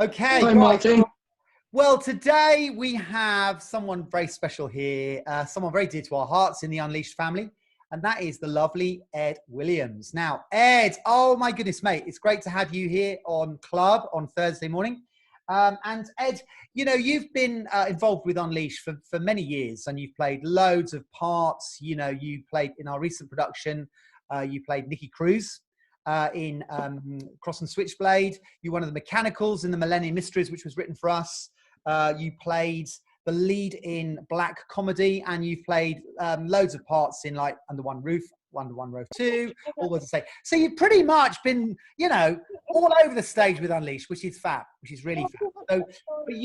Okay, Hi, guys. Martin. Well, today we have someone very special here, someone very dear to our hearts in the Unleashed family, and that is the lovely Ed Williams. Now, Ed, oh my goodness, mate, it's great to have you here on Club on Thursday morning. And Ed, you know, you've been involved with Unleashed for many years, and you've played loads of parts. You know, you played in our recent production, you played Nikki Cruz. In Cross and Switchblade. You're one of the mechanicals in the Millennium Mysteries, which was written for us. You played the lead in Black Comedy, and you've played loads of parts in like Under One Roof, Under One Roof 2, all what to say. So you've pretty much been, you know, all over the stage with Unleashed, which is fab, which is really fab. So, but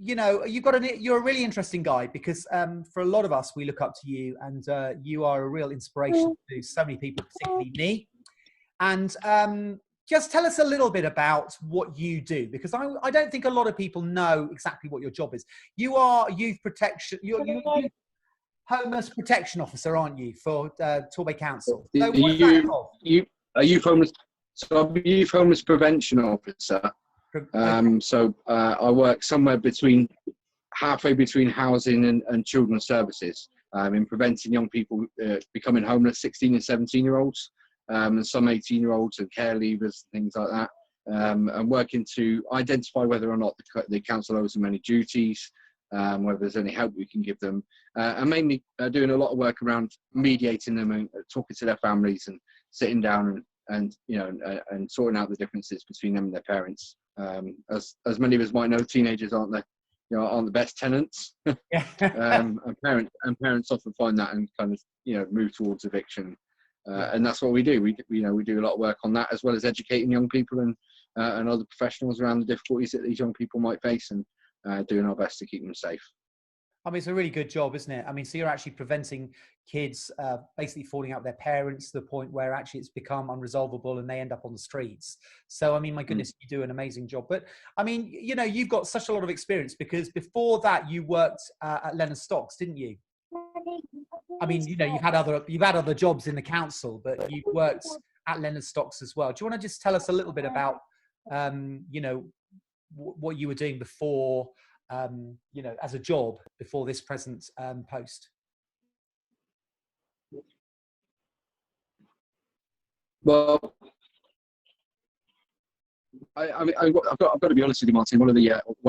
you know, you're a really interesting guy because for a lot of us, we look up to you, and you are a real inspiration to so many people, particularly me. And just tell us a little bit about what you do, because I don't think a lot of people know exactly what your job is. You are youth protection, you're homeless protection officer, aren't you, for Torbay Council? So what does that involve? Are you homeless? So I'm a youth homeless prevention officer. Okay. So I work somewhere halfway between housing and children's services, in preventing young people becoming homeless, 16 and 17-year-olds, and some 18-year-olds and care leavers, things like that, and working to identify whether or not the council owes them any duties, whether there's any help we can give them, and mainly doing a lot of work around mediating them and talking to their families and sitting down and you know and sorting out the differences between them and their parents. As many of us might know, teenagers aren't the best tenants. Yeah. and parents often find that and kind of move towards eviction, and that's what we do. We do a lot of work on that, as well as educating young people and other professionals around the difficulties that these young people might face, and doing our best to keep them safe. I mean, it's a really good job, isn't it? I mean, so you're actually preventing kids basically falling out with their parents to the point where actually it's become unresolvable and they end up on the streets. So, I mean, my goodness, you do an amazing job. But, I mean, you know, you've got such a lot of experience because before that you worked at Leonard Stocks, didn't you? I mean, you know, you've had other jobs in the council, but you've worked at Leonard Stocks as well. Do you want to just tell us a little bit about, you know, what you were doing before, you know, as a job before this present post? Well, I've got to be honest with you, Martin. One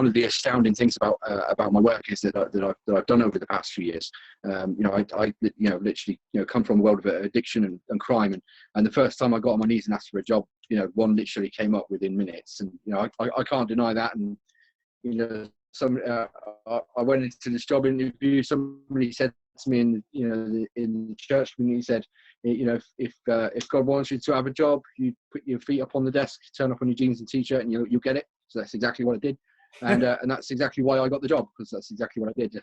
of the astounding things about my work is that I've done over the past few years. I literally come from a world of addiction and crime, and the first time I got on my knees and asked for a job, one literally came up within minutes, and I can't deny that. And I went into this job interview. Somebody said to me in the church community, he said, if God wants you to have a job, you put your feet up on the desk, turn up on your jeans and t-shirt, and you'll get it. So that's exactly what I did, and that's exactly why I got the job, because that's exactly what I did.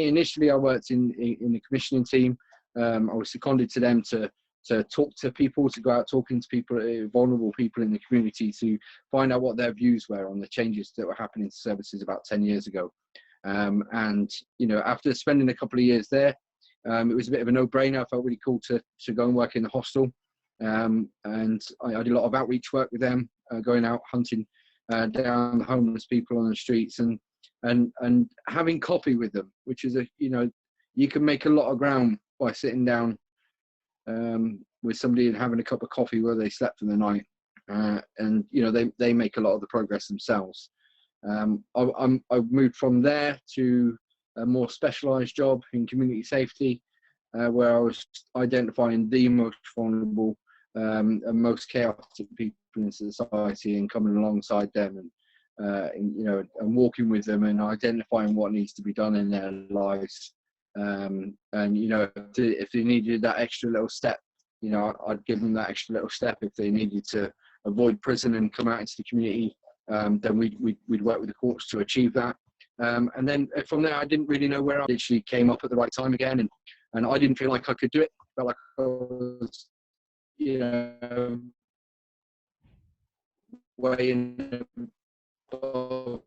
Initially I worked in the commissioning team. I was seconded to them to talk to people, to go out talking to people, vulnerable people in the community, to find out what their views were on the changes that were happening to services about 10 years ago. After spending a couple of years there, it was a bit of a no-brainer. I felt really cool to go and work in the hostel. And I did a lot of outreach work with them, going out hunting down the homeless people on the streets and having coffee with them, which is you can make a lot of ground by sitting down with somebody and having a cup of coffee where they slept for the night, and they make a lot of the progress themselves. I've moved from there to a more specialised job in community safety, where I was identifying the most vulnerable and most chaotic people in society and coming alongside them and walking with them and identifying what needs to be done in their lives. If they needed that extra little step, I'd give them that extra little step. If they needed to avoid prison and come out into the community, then we'd work with the courts to achieve that. And then from there, I didn't really know where I literally came up at the right time again, and I didn't feel like I could do it. I felt like I was, way in above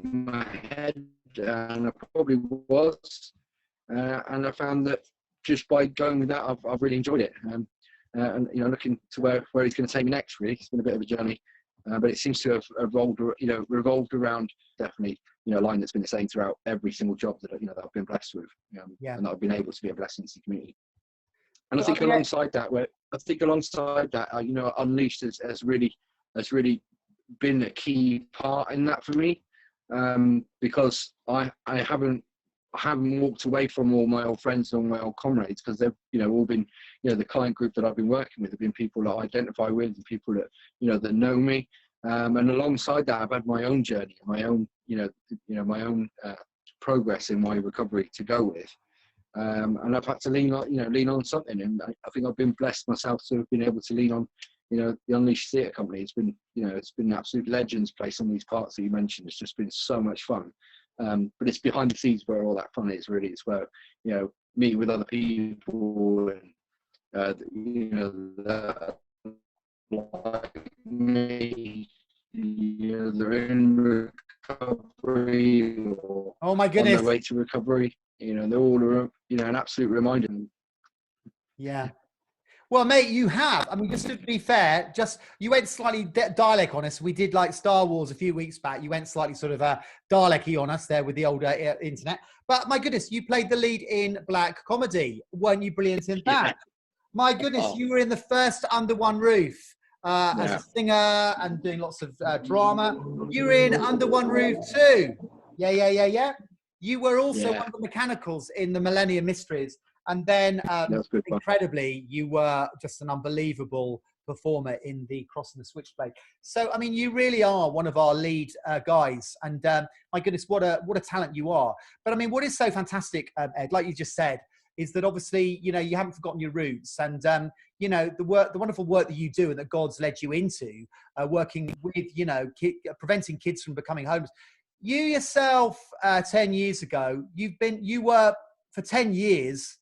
my head, and I probably was. And I found that just by going with that, I've really enjoyed it. and looking to where he's going to take me next. Really, it's been a bit of a journey, but it seems to have revolved around definitely a line that's been the same throughout every single job that that I've been blessed with, and that I've been able to be a blessing to the community. And I think alongside that, Unleashed has really been a key part in that for me, because I haven't walked away from all my old friends and all my old comrades, because they've all been the client group that I've been working with have been people that I identify with, and people that that know me, and alongside that I've had my own journey, my own my own progress in my recovery to go with. And I've had to lean on something, and I think I've been blessed myself to have been able to lean on, the Unleashed Theatre Company. It's been, it's been an absolute legends place on these parts that you mentioned. It's just been so much fun. But it's behind the scenes where all that fun is, really. It's where, meeting with other people and, that like me, they're in recovery or Oh my on goodness. their way to recovery. They're all, an absolute reminder. Yeah. Well, mate, you have. I mean, just to be fair, you went slightly Dalek on us. We did like Star Wars a few weeks back. You went slightly sort of Dalek-y on us there with the older internet. But my goodness, you played the lead in Black Comedy. Weren't you brilliant in that? Yeah. My goodness, you were in the first Under One Roof as a singer and doing lots of drama. You were in Under One Roof too. Yeah. You were also one of the mechanicals in the Millennium Mysteries. And then, incredibly, you were just an unbelievable performer in the Crossing the Switchblade. So, I mean, you really are one of our lead guys. And my goodness, what a talent you are. But I mean, what is so fantastic, Ed, like you just said, is that obviously, you haven't forgotten your roots. And, the wonderful work that you do and that God's led you into, working with, preventing kids from becoming homeless. You yourself, 10 years ago, you were for 10 years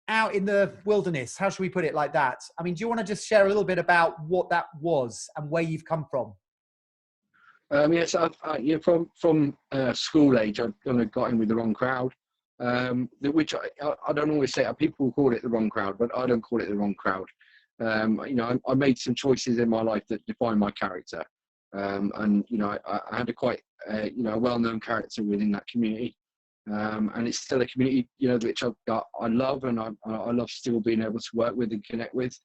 out in the wilderness. How should we put it like that? I mean, do you want to just share a little bit about what that was and where you've come from? Yes, from school age, I kind of got in with the wrong crowd, which I don't always say. People call it the wrong crowd, but I don't call it the wrong crowd. I made some choices in my life that define my character, and I had a quite a well-known character within that community. And it's still a community, which I love, and I love still being able to work with and connect with.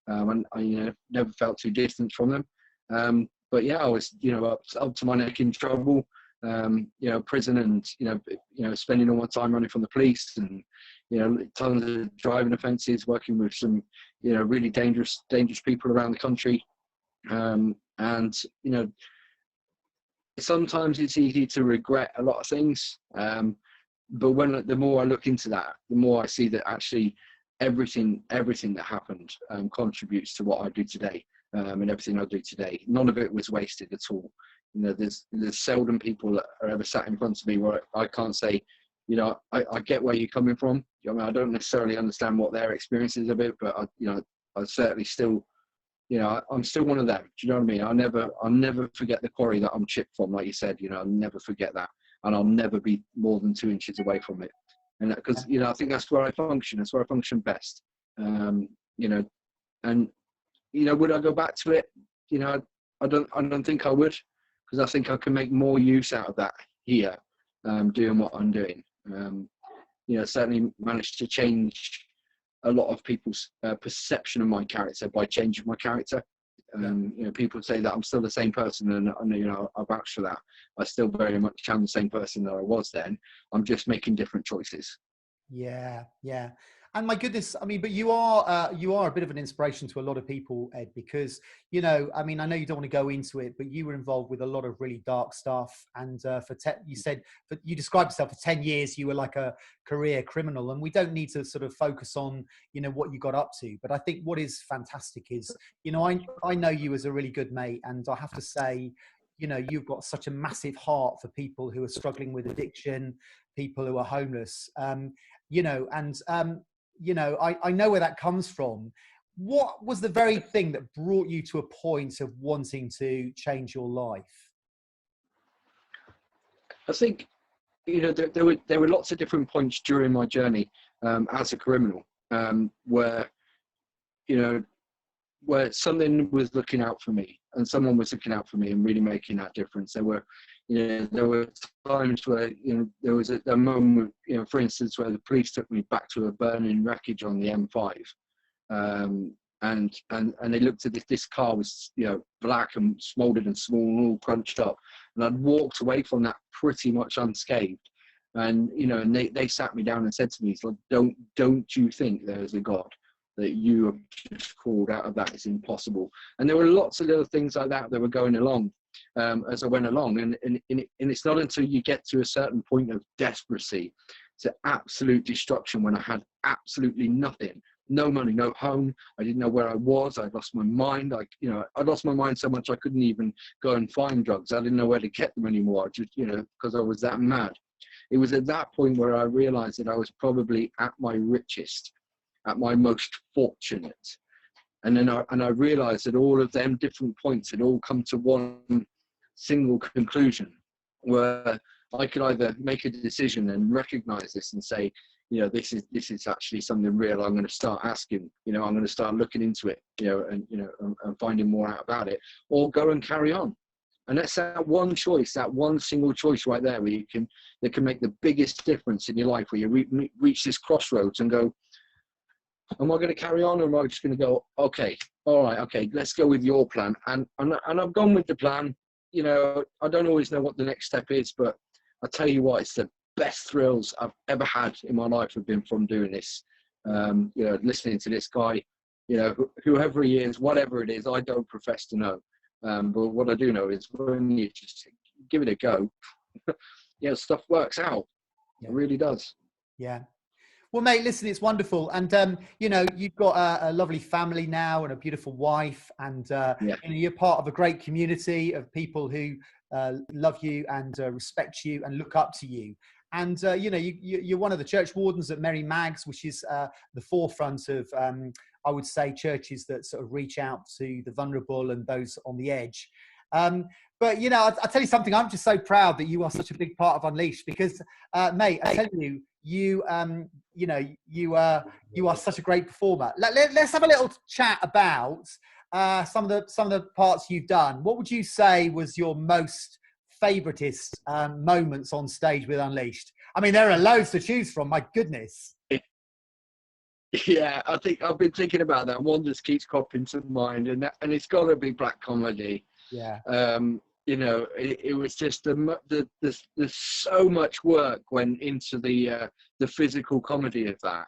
And I, never felt too distant from them. But yeah, I was, up to my neck in trouble, prison, and spending all my time running from the police, and tons of driving offences, working with some, really dangerous people around the country, and sometimes it's easy to regret a lot of things. But the more I look into that, the more I see that actually everything that happened contributes to what I do today, and everything I do today. None of it was wasted at all. There's seldom people that are ever sat in front of me where I can't say, I get where you're coming from. I don't necessarily understand what their experience is of it, but I certainly still, I'm still one of them. Do you know what I mean? I'll never forget the quarry that I'm chipped from, like you said. I'll never forget that. And I'll never be more than 2 inches away from it. And because, I think that's where I function. That's where I function best. And, would I go back to it? I don't think I would, because I think I can make more use out of that here, doing what I'm doing. Certainly managed to change a lot of people's perception of my character by changing my character. People say that I'm still the same person, and I vouch for that. I still very much am the same person that I was then. I'm just making different choices. Yeah. And my goodness, I mean, but you are a bit of an inspiration to a lot of people, Ed, because, I mean, I know you don't want to go into it, but you were involved with a lot of really dark stuff. And you described yourself for 10 years, you were like a career criminal, and we don't need to sort of focus on, what you got up to. But I think what is fantastic is, I know you as a really good mate, and I have to say, you've got such a massive heart for people who are struggling with addiction, people who are homeless, I know where that comes from. What was the very thing that brought you to a point of wanting to change your life? I think, there were lots of different points during my journey as a criminal, where, where something was looking out for me, and someone was looking out for me and really making that difference. There were times where, there was a moment, for instance, where the police took me back to a burning wreckage on the M5. And they looked at this car was, black and smoldered and small and all crunched up. And I'd walked away from that pretty much unscathed. And, and they sat me down and said to me, it's like, don't you think there is a God that you have just called out of that? It's impossible. And there were lots of little things like that were going along as I went along. And it's not until you get to a certain point of desperacy to absolute destruction, when I had absolutely nothing, no money, no home. I didn't know where I was. I'd lost my mind. I lost my mind so much I couldn't even go and find drugs. I didn't know where to get them anymore, just, because I was that mad. It was at that point where I realized that I was probably at my richest, at my most fortunate. And then I realized that all of them different points had all come to one single conclusion, where I could either make a decision and recognize this and say, this is actually something real. I'm going to start asking, I'm going to start looking into it, and finding more out about it, or go and carry on. And that's that one choice, that one single choice right there, where that can make the biggest difference in your life, where you reach this crossroads and go, am I going to carry on, or am I just going to go, okay, all right, okay, let's go with your plan. And I've gone with the plan. I don't always know what the next step is, but I tell you what, it's the best thrills I've ever had in my life have been from doing this. Listening to this guy, whoever he is, whatever it is, I don't profess to know. But what I do know is when you just give it a go, stuff works out. Yeah. It really does. Yeah. Well, mate, listen, it's wonderful. And, you've got a lovely family now and a beautiful wife. And, you're part of a great community of people who love you and respect you and look up to you. And, you're one of the church wardens at Mary Mag's, which is the forefront of, I would say, churches that sort of reach out to the vulnerable and those on the edge. But, I'll tell you something, I'm just so proud that you are such a big part of Unleashed, because, mate, I tell you, you are such a great performer. Let's have a little chat about some of the parts you've done. What would you say was your most favoritist moments on stage with Unleashed? I mean, there are loads to choose from. My goodness. Yeah, I think I've been thinking about that. One just keeps popping to mind, and it's got to be black comedy. Yeah. It was just there's so much work went into the physical comedy of that.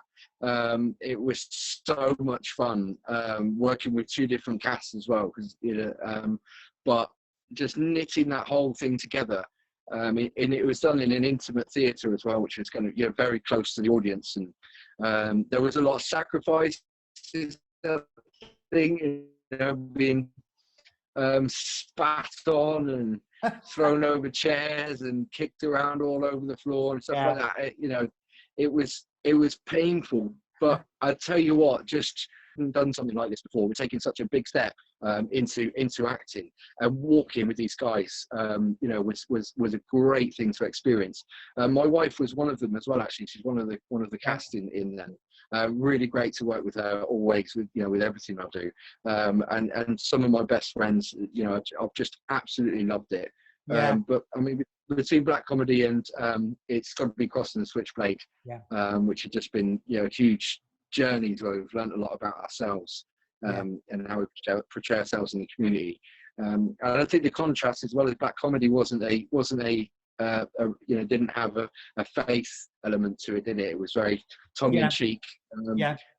It was so much fun working with two different casts as well, because but just knitting that whole thing together. And it was done in an intimate theatre as well, which was kind of very close to the audience, and there was a lot of sacrifices, being spat on and thrown over chairs and kicked around all over the floor and stuff like that. It was painful, but I tell you what, just done something like this before. We're taking such a big step into acting, and walking with these guys, was a great thing to experience. My wife was one of them as well. Actually, she's one of the cast in them. Really great to work with her always, with everything I do. And some of my best friends, I've just absolutely loved it. Yeah. But I mean, between black comedy and It's Got to Be Crossing the Switchblade, which had just been huge journeys where we've learned a lot about ourselves and how we portray ourselves in the community. And I think the contrast, as well as black comedy, didn't have a faith element to it, did it? It was very tongue-in-cheek,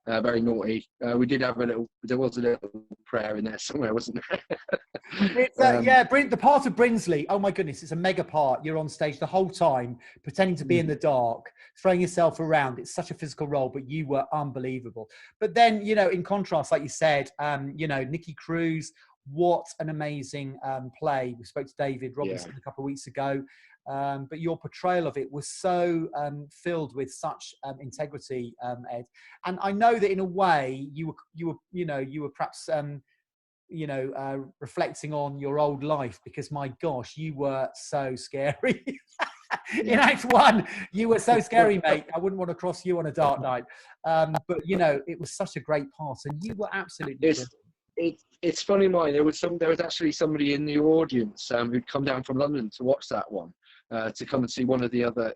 very naughty. We did have there was a little prayer in there somewhere, wasn't there? The part of Brinsley, oh my goodness, it's a mega part. You're on stage the whole time, pretending to be in the dark, throwing yourself around. It's such a physical role, but you were unbelievable. But then, in contrast, like you said, Nikki Cruz, what an amazing play. We spoke to David Robinson a couple of weeks ago. But your portrayal of it was so filled with such integrity, Ed. And I know that in a way you were perhaps reflecting on your old life, because my gosh, you were so scary. In Act 1, you were so scary, mate. I wouldn't want to cross you on a dark night. But it was such a great part, and you were absolutely. it's funny, mine. There was actually somebody in the audience who'd come down from London to watch that one, to come and see one of the other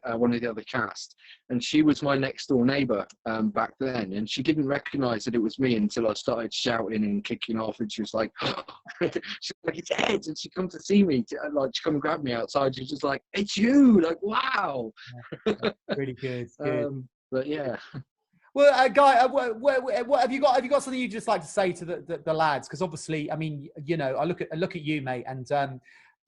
cast, and she was my next door neighbour back then, and she didn't recognise that it was me until I started shouting and kicking off, and she was like, she's like, it's Ed, and she come to see me, she come and grab me outside. She's just like, it's you, like, wow. Really good. Good. But yeah. Well, Guy, what have you got? Have you got something you'd just like to say to the lads? Because obviously, I mean, you know, I look at you, mate, and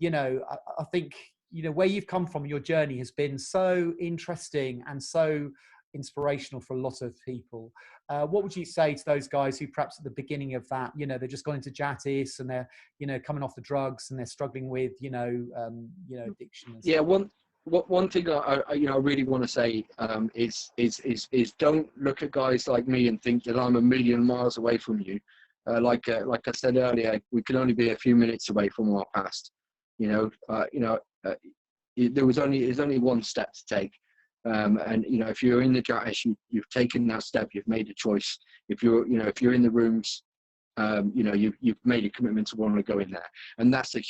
you know, I think, you know, where you've come from, your journey has been so interesting and so inspirational for a lot of people. What would you say to those guys who perhaps at the beginning of that, you know, they're just gone into Jatis and they're, you know, coming off the drugs and they're struggling with, addiction? Yeah, one thing I really want to say is don't look at guys like me and think that I'm a million miles away from you. Like I said earlier, we can only be a few minutes away from our past. There's only one step to take, and you know, if you're in the Jatis, you've taken that step, you've made a choice. If you're in the rooms, you've made a commitment to want to go in there, and that's a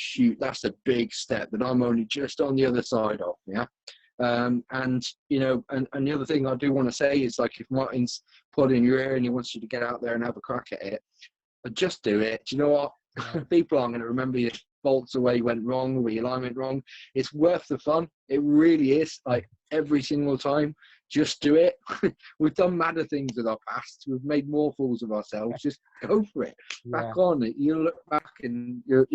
big step that I'm only just on the other side of. Yeah. And the other thing I do want to say is, like, if Martin's pulling your ear and he wants you to get out there and have a crack at it, just do it. Do you know what? People aren't going to remember your faults or where you went wrong or where your line went wrong. It's worth the fun. It really is. Like, every single time, just do it. We've done madder things with our past. We've made more fools of ourselves. Just go for it. Back on it. You look back and you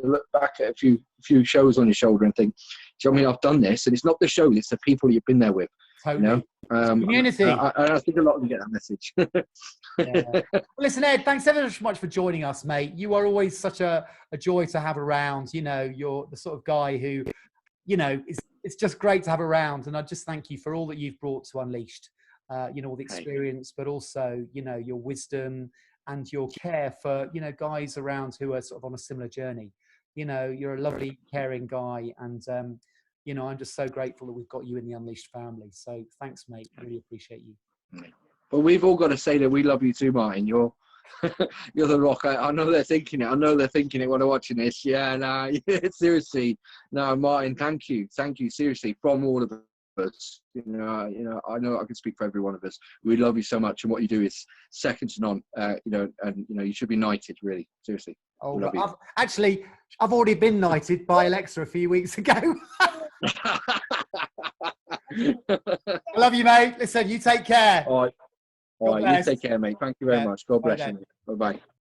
look back at a few shows on your shoulder and think, do you know what I mean? I've done this, and it's not the show; it's the people you've been there with. Totally. You know? Community. I think a lot of them get that message. Well, listen, Ed, thanks ever so much for joining us, mate. You are always such a joy to have around. You know, you're the sort of guy who, you know, it's just great to have around. And I just thank you for all that you've brought to Unleashed. All the experience, but also, you know, your wisdom and your care for, you know, guys around who are sort of on a similar journey. You know, you're a lovely, caring guy, and I'm just so grateful that we've got you in the Unleashed family. So thanks, mate. Really appreciate you. But we've all got to say that we love you too, Martin. You're the rock. I know they're thinking it. I know they're thinking it when they're watching this. Yeah, no, seriously. No, Martin, thank you, seriously, from all of us. I know I can speak for every one of us. We love you so much, and what you do is second to none. And you should be knighted, really, seriously. Oh, I've already been knighted by Alexa a few weeks ago. I love you, mate. Listen, you take care. All right, you take care, mate. Thank you very much. God bless you. Bye-bye.